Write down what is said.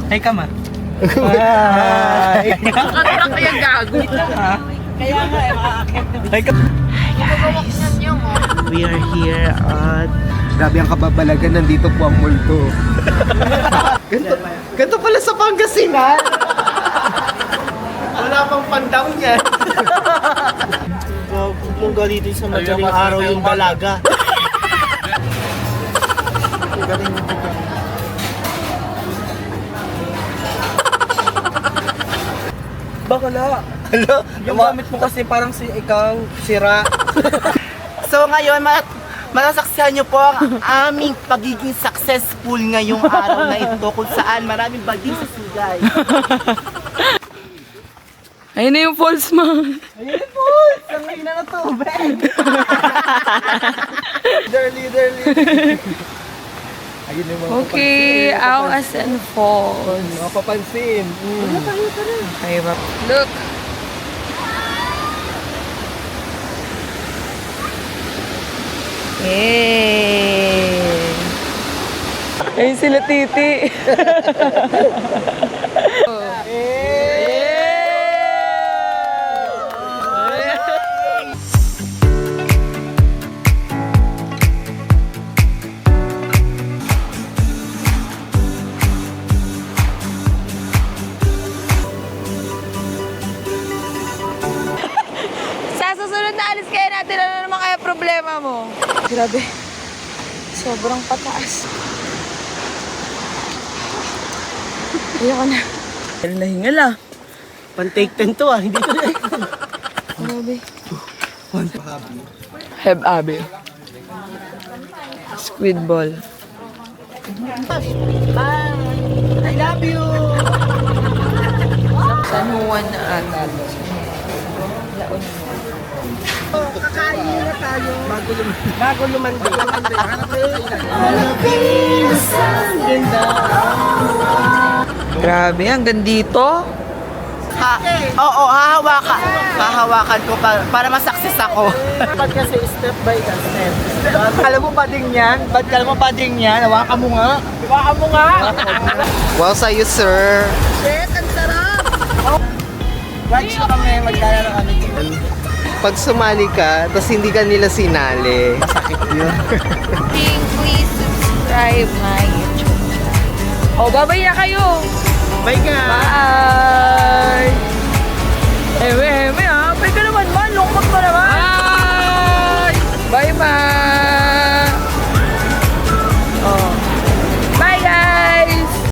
Hi ka ma. Hi! Nakatulak ko yung gago. Kaya nga makakakit. Hi ka! We are here at... Grabe ang kababalagan, nandito po ang multo. ganito pala sa Pangasinan! Wala pang pandown yan. Huwag mong galitin sa madaling araw yung dalaga. Bakala. Hello? Yung gamit mo kasi parang si ikaw sira. So ngayon, masasaksihan niyo po ang aming pagiging successful ngayong araw na ito kung saan maraming baging sa sugay. Ayun na yung false man. Ayun po! Ang ina na tubig! Leaderly. Ayun yung mga Okay, awas and falls. Mapapansin. Okay ba? Look. Yay! Ayun sila titi. Sa susunod na alis kaya natin, ano naman kaya problema mo? Grabe. Sobrang pataas. Ayoko na. Pero nahingal ah. Pan-take 10 to ah. Hindi to na. Grabe. Heb Abi. Squid ball. I love you! San Juan na ata. Kakain na tayo. Bago lumandi. Grabe, hanggang dito. Oo, hahawakan ko para masakses ako. Dapat kasi step by step. Alam mo pa din yan? Ba't alam mo pa din yan? Hawakan mo nga. Hawakan mo nga. Wow sa'yo, sir. Shit, ang sarap! Watch mo kami, magdala na kami. Pag sumali ka, tapos hindi ka nila sinali. Masakit yun. Please subscribe my YouTube channel. Oh, babay na kayo. Bye guys! Bye! Ewe!